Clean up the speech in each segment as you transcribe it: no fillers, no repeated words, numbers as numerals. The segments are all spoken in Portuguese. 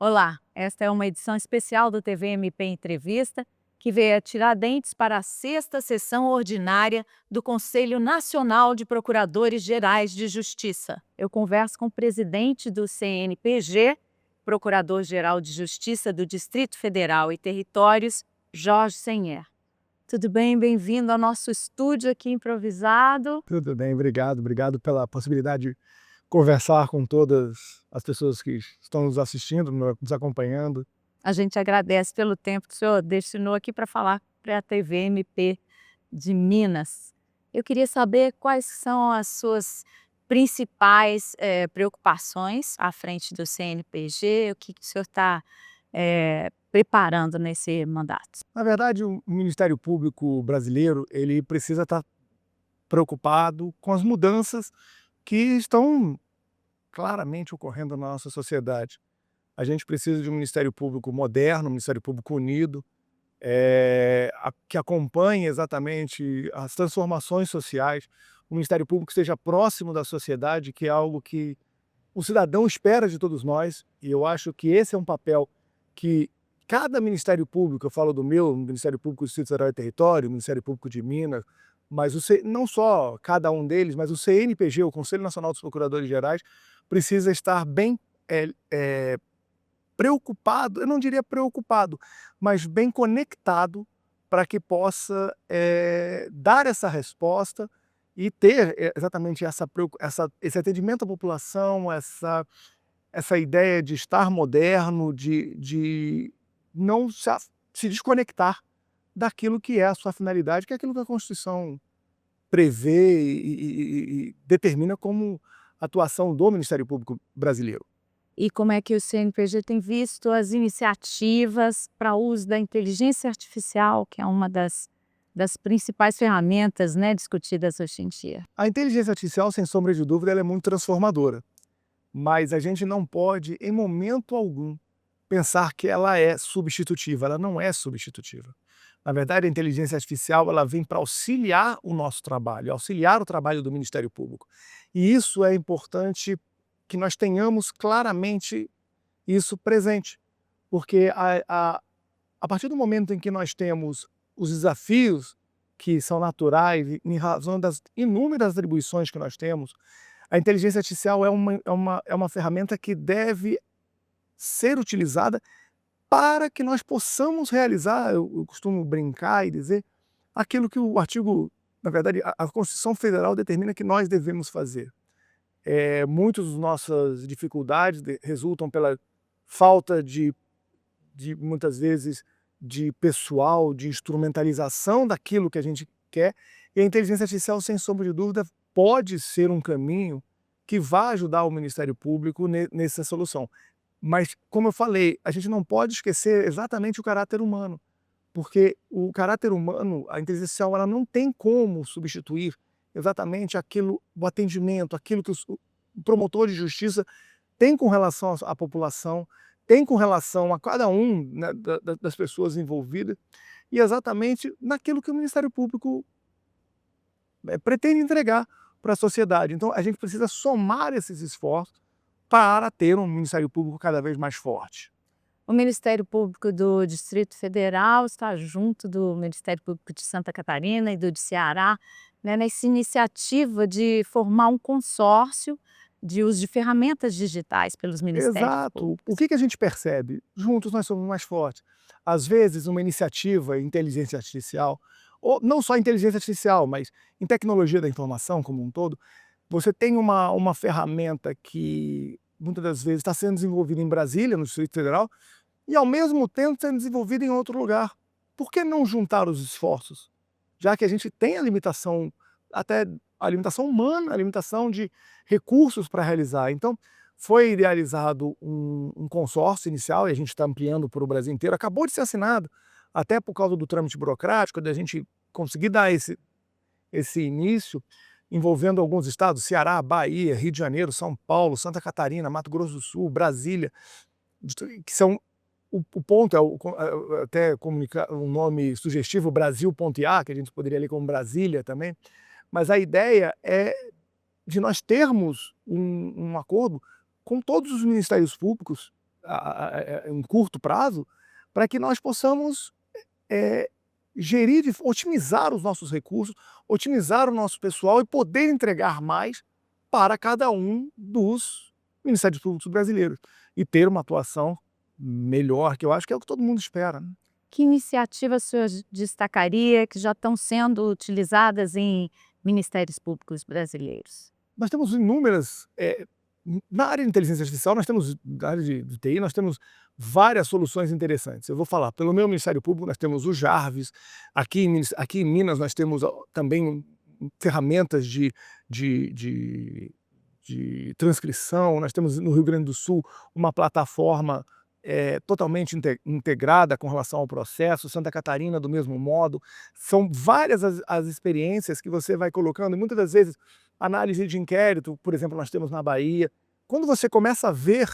Olá, esta é uma edição especial do TVMP Entrevista, que veio a Tiradentes para a sexta sessão ordinária do Conselho Nacional de Procuradores-Gerais de Justiça. Eu converso com o presidente do CNPG, Procurador-Geral de Justiça do Distrito Federal e Territórios, Jorge Senher. Tudo bem? Bem-vindo ao nosso estúdio aqui improvisado. Tudo bem, obrigado. Obrigado pela possibilidade de conversar com todas as pessoas que estão nos assistindo, nos acompanhando. A gente agradece pelo tempo que o senhor destinou aqui para falar para a TVMP de Minas. Eu queria saber quais são as suas principais preocupações à frente do CNPG, o que o senhor está preparando nesse mandato. Na verdade, o Ministério Público brasileiro, ele precisa estar preocupado com as mudanças que estão claramente ocorrendo na nossa sociedade. A gente precisa de um Ministério Público moderno, um Ministério Público unido, que acompanhe exatamente as transformações sociais, um Ministério Público que esteja próximo da sociedade, que é algo que o cidadão espera de todos nós, e eu acho que esse é um papel que cada Ministério Público, eu falo do meu, Ministério Público do Distrito Federal e Território, Ministério Público de Minas, mas não só cada um deles, mas o CNPG, o Conselho Nacional dos Procuradores Gerais, precisa estar bem preocupado, eu não diria preocupado, mas bem conectado para que possa dar essa resposta e ter exatamente esse atendimento à população, essa ideia de estar moderno, de não se desconectar daquilo que é a sua finalidade, que é aquilo que a Constituição prevê e determina como atuação do Ministério Público brasileiro. E como é que o CNPG tem visto as iniciativas para o uso da inteligência artificial, que é uma das principais ferramentas, né, discutidas hoje em dia? A inteligência artificial, sem sombra de dúvida, ela é muito transformadora, mas a gente não pode, em momento algum, pensar que ela é substitutiva. Ela não é substitutiva. Na verdade, a inteligência artificial ela vem para auxiliar o nosso trabalho, auxiliar o trabalho do Ministério Público. E isso é importante que nós tenhamos claramente isso presente, porque a partir do momento em que nós temos os desafios que são naturais, em razão das inúmeras atribuições que nós temos, a inteligência artificial é uma ferramenta que deve ser utilizada para que nós possamos realizar, eu costumo brincar e dizer, aquilo que o artigo, na verdade, a Constituição Federal determina que nós devemos fazer. Muitas das nossas dificuldades resultam pela falta muitas vezes, de pessoal, de instrumentalização daquilo que a gente quer, e a inteligência artificial, sem sombra de dúvida, pode ser um caminho que vai ajudar o Ministério Público nessa solução. Mas, como eu falei, a gente não pode esquecer exatamente o caráter humano, porque o caráter humano, a inteligência artificial, ela não tem como substituir exatamente o atendimento, aquilo que o promotor de justiça tem com relação à população, tem com relação a cada um, né, das pessoas envolvidas, e exatamente naquilo que o Ministério Público pretende entregar para a sociedade. Então, a gente precisa somar esses esforços para ter um Ministério Público cada vez mais forte. O Ministério Público do Distrito Federal está junto do Ministério Público de Santa Catarina e do de Ceará, né, nessa iniciativa de formar um consórcio de uso de ferramentas digitais pelos ministérios Exato. O públicos. que a gente percebe? Juntos nós somos mais fortes. Às vezes, uma iniciativa em inteligência artificial, ou não só inteligência artificial, mas em tecnologia da informação como um todo, você tem uma ferramenta que muitas das vezes está sendo desenvolvida em Brasília, no Distrito Federal, e ao mesmo tempo sendo desenvolvida em outro lugar. Por que não juntar os esforços? Já que a gente tem a limitação, até a limitação humana, a limitação de recursos para realizar. Então, foi idealizado um consórcio inicial, e a gente está ampliando para o Brasil inteiro, acabou de ser assinado, até por causa do trâmite burocrático, da gente conseguir dar esse início, envolvendo alguns estados, Ceará, Bahia, Rio de Janeiro, São Paulo, Santa Catarina, Mato Grosso do Sul, Brasília, que são o ponto, até comunicar um nome sugestivo, Brasil.a, que a gente poderia ler como Brasília também, mas a ideia é de nós termos um acordo com todos os ministérios públicos em curto prazo, para que nós possamos otimizar os nossos recursos, otimizar o nosso pessoal e poder entregar mais para cada um dos Ministérios Públicos brasileiros e ter uma atuação melhor, que eu acho que é o que todo mundo espera, né? Que iniciativas o senhor destacaria que já estão sendo utilizadas em ministérios públicos brasileiros? Nós temos inúmeras, na área de inteligência artificial, na área de TI, nós temos várias soluções interessantes. Eu vou falar, pelo meu Ministério Público, nós temos o Jarvis, aqui em Minas nós temos também ferramentas de transcrição, nós temos no Rio Grande do Sul uma plataforma totalmente integrada com relação ao processo, Santa Catarina do mesmo modo. São várias as experiências que você vai colocando, e muitas das vezes análise de inquérito, por exemplo, nós temos na Bahia. Quando você começa a ver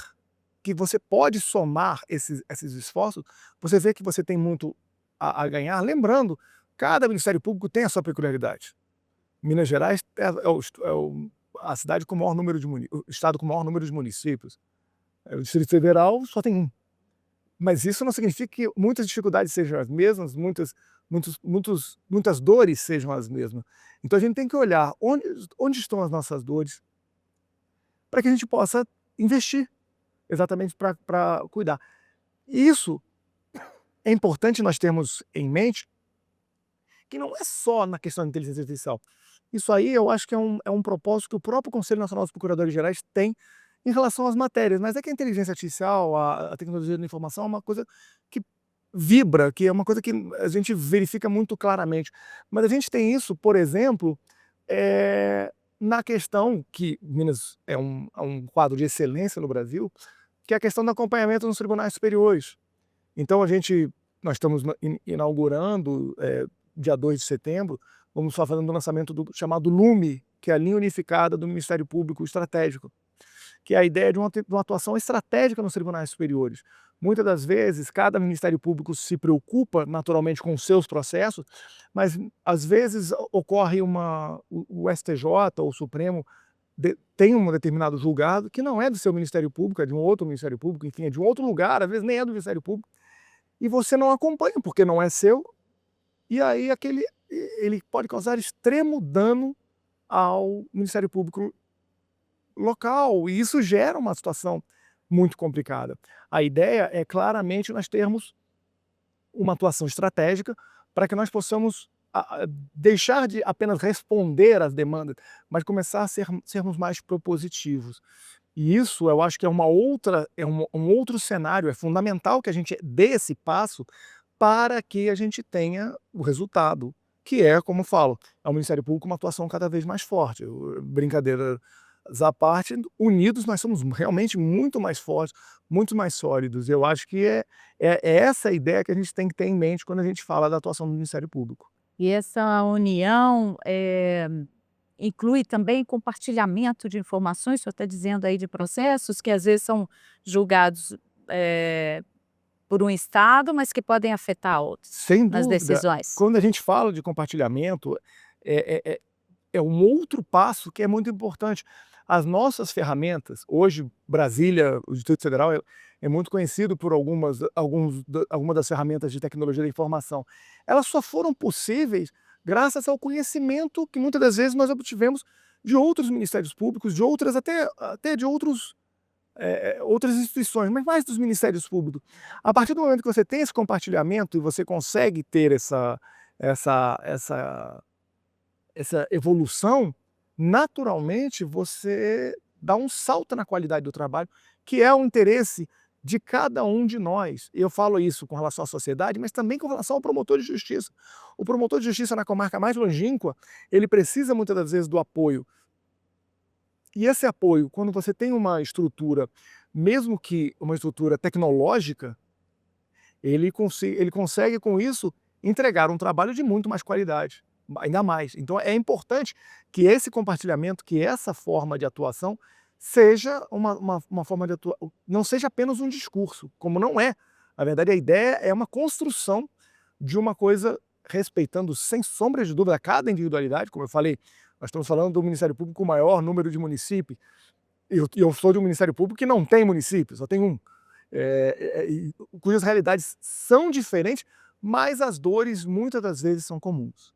que você pode somar esses esforços, você vê que você tem muito a ganhar. Lembrando, cada Ministério Público tem a sua peculiaridade. Minas Gerais a cidade com o maior número de o estado com o maior número de municípios. O Distrito Federal só tem um. Mas isso não significa que muitas dificuldades sejam as mesmas, muitas dores sejam as mesmas. Então a gente tem que olhar onde estão as nossas dores para que a gente possa investir exatamente para cuidar. E isso é importante nós termos em mente que não é só na questão da inteligência artificial. Isso aí eu acho que é um propósito que o próprio Conselho Nacional dos Procuradores Gerais tem em relação às matérias, mas é que a inteligência artificial, a tecnologia da informação é uma coisa que vibra, que é uma coisa que a gente verifica muito claramente. Mas a gente tem isso, por exemplo, na questão que Minas é um quadro de excelência no Brasil, que é a questão do acompanhamento nos tribunais superiores. Então nós estamos inaugurando, dia 2 de setembro, vamos estar fazendo o lançamento do chamado LUME, que é a linha unificada do Ministério Público Estratégico, que é a ideia de uma atuação estratégica nos tribunais superiores. Muitas das vezes, cada Ministério Público se preocupa naturalmente com os seus processos, mas às vezes ocorre o STJ ou o Supremo tem um determinado julgado que não é do seu Ministério Público, é de um outro Ministério Público, enfim, é de um outro lugar, às vezes nem é do Ministério Público, e você não acompanha porque não é seu, e aí ele pode causar extremo dano ao Ministério Público local, e isso gera uma situação muito complicada. A ideia é claramente nós termos uma atuação estratégica para que nós possamos deixar de apenas responder às demandas, mas começar a sermos mais propositivos. E isso eu acho que é um outro cenário, é fundamental que a gente dê esse passo para que a gente tenha o resultado, que é, como eu falo, é o Ministério Público uma atuação cada vez mais forte. Brincadeira à parte, unidos nós somos realmente muito mais fortes, muito mais sólidos. Eu acho que é essa a ideia que a gente tem que ter em mente quando a gente fala da atuação do Ministério Público. E essa união inclui também compartilhamento de informações, o senhor está dizendo aí de processos que às vezes são julgados por um estado, mas que podem afetar outros Sem nas dúvida. decisões. Quando a gente fala de compartilhamento, é um outro passo que é muito importante. As nossas ferramentas, hoje Brasília, o Distrito Federal é muito conhecido por algumas das ferramentas de tecnologia da informação. Elas só foram possíveis graças ao conhecimento que muitas das vezes nós obtivemos de outros ministérios públicos, de outras até de outras instituições, mas mais dos ministérios públicos. A partir do momento que você tem esse compartilhamento e você consegue ter essa evolução, naturalmente você dá um salto na qualidade do trabalho, que é o interesse de cada um de nós. Eu falo isso com relação à sociedade, mas também com relação ao promotor de justiça. O promotor de justiça na comarca mais longínqua, ele precisa muitas das vezes do apoio. E esse apoio, quando você tem uma estrutura, mesmo que uma estrutura tecnológica, ele consegue com isso entregar um trabalho de muito mais qualidade. Ainda mais. Então é importante que esse compartilhamento, que essa forma de atuação seja uma forma de atuação, não seja apenas um discurso, como não é. Na verdade, a ideia é uma construção de uma coisa respeitando, sem sombra de dúvida, cada individualidade. Como eu falei, nós estamos falando do Ministério Público com o maior número de municípios. Eu sou de um Ministério Público que não tem município, só tem um. cujas realidades são diferentes, mas as dores muitas das vezes são comuns.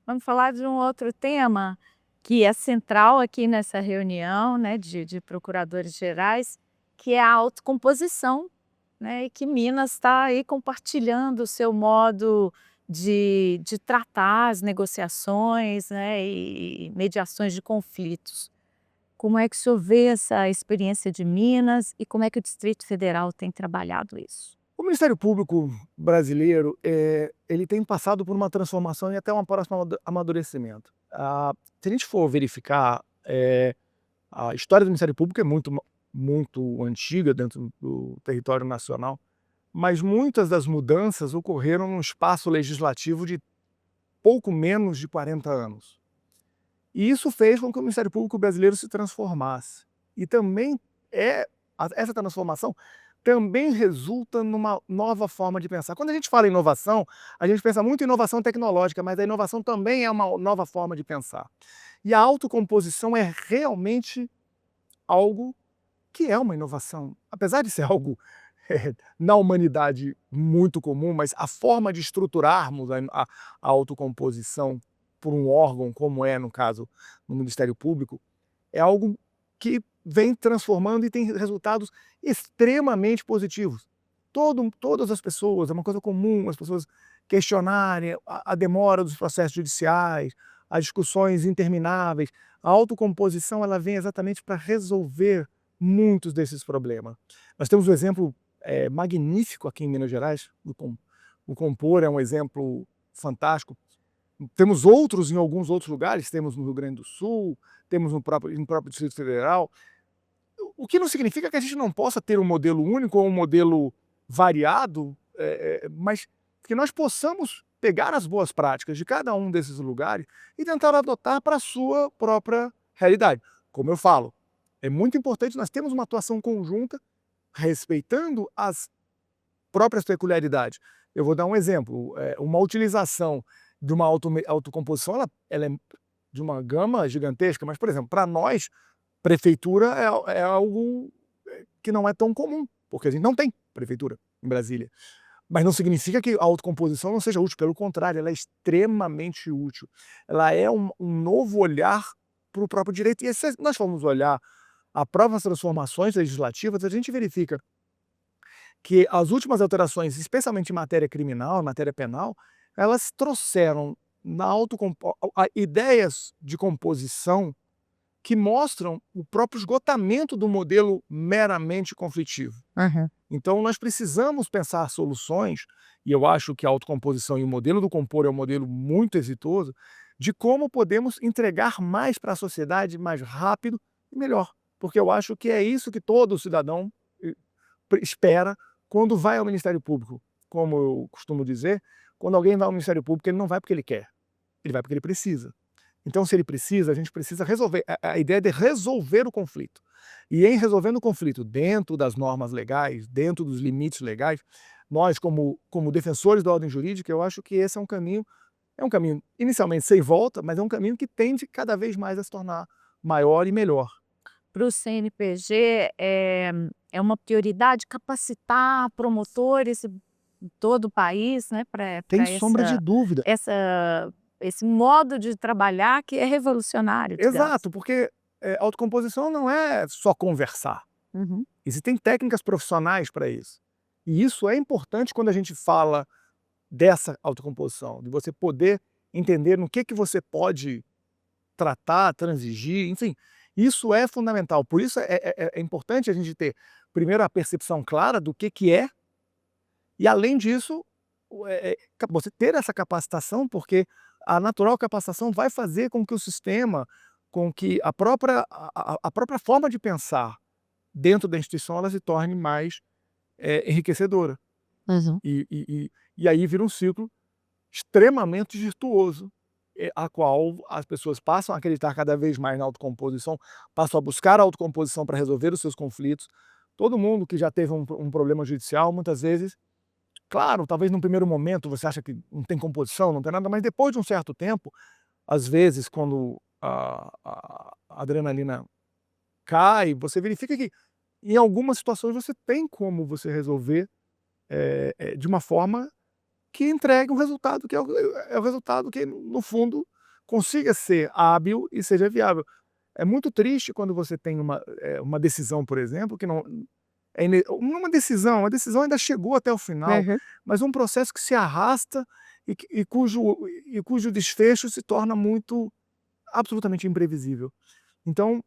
Vamos falar de um outro tema que é central aqui nessa reunião, né, de procuradores gerais, que é a autocomposição, né, e que Minas está aí compartilhando o seu modo de tratar as negociações, né, e mediações de conflitos. Como é que o senhor vê essa experiência de Minas e como é que o Distrito Federal tem trabalhado isso? O Ministério Público brasileiro, ele tem passado por uma transformação e até um próximo amadurecimento. Se a gente for verificar, a história do Ministério Público é muito antiga dentro do território nacional, mas muitas das mudanças ocorreram num espaço legislativo de pouco menos de 40 anos. E isso fez com que o Ministério Público brasileiro se transformasse. E também essa transformação também resulta numa nova forma de pensar. Quando a gente fala em inovação, a gente pensa muito em inovação tecnológica, mas a inovação também é uma nova forma de pensar. E a autocomposição é realmente algo que é uma inovação. Apesar de ser algo na humanidade muito comum, mas a forma de estruturarmos a autocomposição por um órgão, como é no caso no Ministério Público, é algo que vem transformando e tem resultados extremamente positivos. Todas as pessoas, é uma coisa comum as pessoas questionarem a demora dos processos judiciais, as discussões intermináveis. A autocomposição ela vem exatamente para resolver muitos desses problemas. Nós temos um exemplo magnífico aqui em Minas Gerais, o Compor é um exemplo fantástico. Temos outros em alguns outros lugares, temos no Rio Grande do Sul, temos no próprio Distrito Federal, o que não significa que a gente não possa ter um modelo único ou um modelo variado, mas que nós possamos pegar as boas práticas de cada um desses lugares e tentar adotar para a sua própria realidade. Como eu falo, é muito importante nós termos uma atuação conjunta, respeitando as próprias peculiaridades. Eu vou dar um exemplo, uma utilização de uma autocomposição, ela é de uma gama gigantesca, mas, por exemplo, para nós, prefeitura é algo que não é tão comum, porque a gente não tem prefeitura em Brasília. Mas não significa que a autocomposição não seja útil, pelo contrário, ela é extremamente útil. Ela é um novo olhar para o próprio direito. E se nós formos olhar as próprias transformações legislativas, a gente verifica que as últimas alterações, especialmente em matéria criminal, em matéria penal, elas trouxeram ideias de composição que mostram o próprio esgotamento do modelo meramente conflitivo. Uhum. Então nós precisamos pensar soluções, e eu acho que a autocomposição e o modelo do Compor é um modelo muito exitoso, de como podemos entregar mais para a sociedade mais rápido e melhor. Porque eu acho que é isso que todo cidadão espera quando vai ao Ministério Público. Como eu costumo dizer, quando alguém vai ao Ministério Público, ele não vai porque ele quer, ele vai porque ele precisa. Então, se ele precisa, a gente precisa resolver. A ideia é de resolver o conflito. E em resolvendo o conflito dentro das normas legais, dentro dos limites legais, nós, como defensores da ordem jurídica, eu acho que esse é um caminho inicialmente sem volta, mas é um caminho que tende cada vez mais a se tornar maior e melhor. Para o CNPG, é uma prioridade capacitar promotores em todo o país, né, para Tem sombra de dúvida. esse modo de trabalhar que é revolucionário, digamos. Exato, porque autocomposição não é só conversar. Uhum. Existem técnicas profissionais para isso. E isso é importante quando a gente fala dessa autocomposição, de você poder entender no que você pode tratar, transigir, enfim. Isso é fundamental. Por isso é importante a gente ter, primeiro, a percepção clara do que é, e além disso, você ter essa capacitação, porque a natural capacitação vai fazer com que o sistema, com que a própria forma de pensar dentro da instituição ela se torne mais enriquecedora. Uhum. E aí vira um ciclo extremamente virtuoso, a qual as pessoas passam a acreditar cada vez mais na autocomposição, passam a buscar a autocomposição para resolver os seus conflitos. Todo mundo que já teve um problema judicial, muitas vezes, claro, talvez num primeiro momento você acha que não tem composição, não tem nada, mas depois de um certo tempo, às vezes quando a adrenalina cai, você verifica que em algumas situações você tem como você resolver de uma forma que entregue um resultado que é o resultado que, no fundo, consiga ser hábil e seja viável. É muito triste quando você tem uma decisão, por exemplo, que não não uma decisão ainda chegou até o final, Uhum. mas um processo que se arrasta e cujo desfecho se torna absolutamente imprevisível. Então,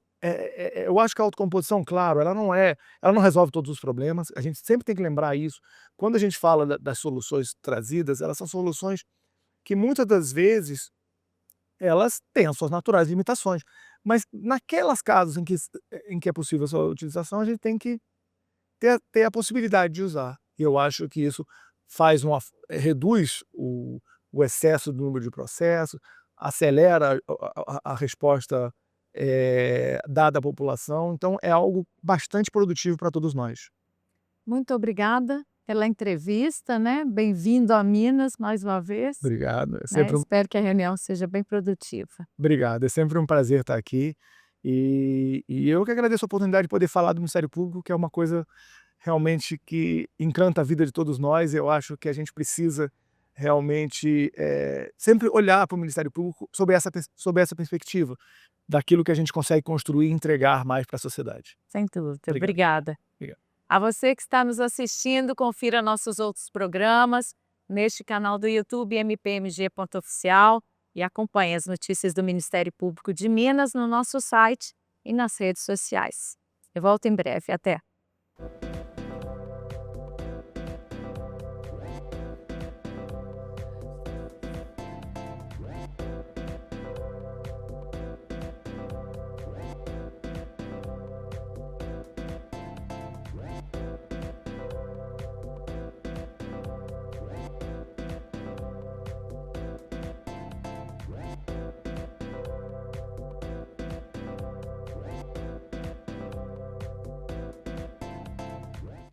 eu acho que a autocomposição, claro, ela não resolve todos os problemas, a gente sempre tem que lembrar isso. Quando a gente fala das soluções trazidas, elas são soluções que muitas das vezes elas têm as suas naturais limitações, mas naquelas casos em que é possível a sua utilização, a gente tem que ter a possibilidade de usar. E eu acho que isso reduz o excesso do número de processos, acelera a resposta dada à população, então é algo bastante produtivo para todos nós. Muito obrigada pela entrevista, né? Bem-vindo a Minas mais uma vez, Obrigado, né? Espero que a reunião seja bem produtiva. obrigado, é sempre um prazer estar aqui, e eu que agradeço a oportunidade de poder falar do Ministério Público, que é uma coisa realmente que encanta a vida de todos nós. Eu acho que a gente precisa realmente sempre olhar para o Ministério Público sob essa perspectiva, daquilo que a gente consegue construir e entregar mais para a sociedade. Sem dúvida. Obrigado. Obrigada. Obrigado. A você que está nos assistindo, confira nossos outros programas neste canal do YouTube mpmg.oficial e acompanhe as notícias do Ministério Público de Minas no nosso site e nas redes sociais. Eu volto em breve. Até!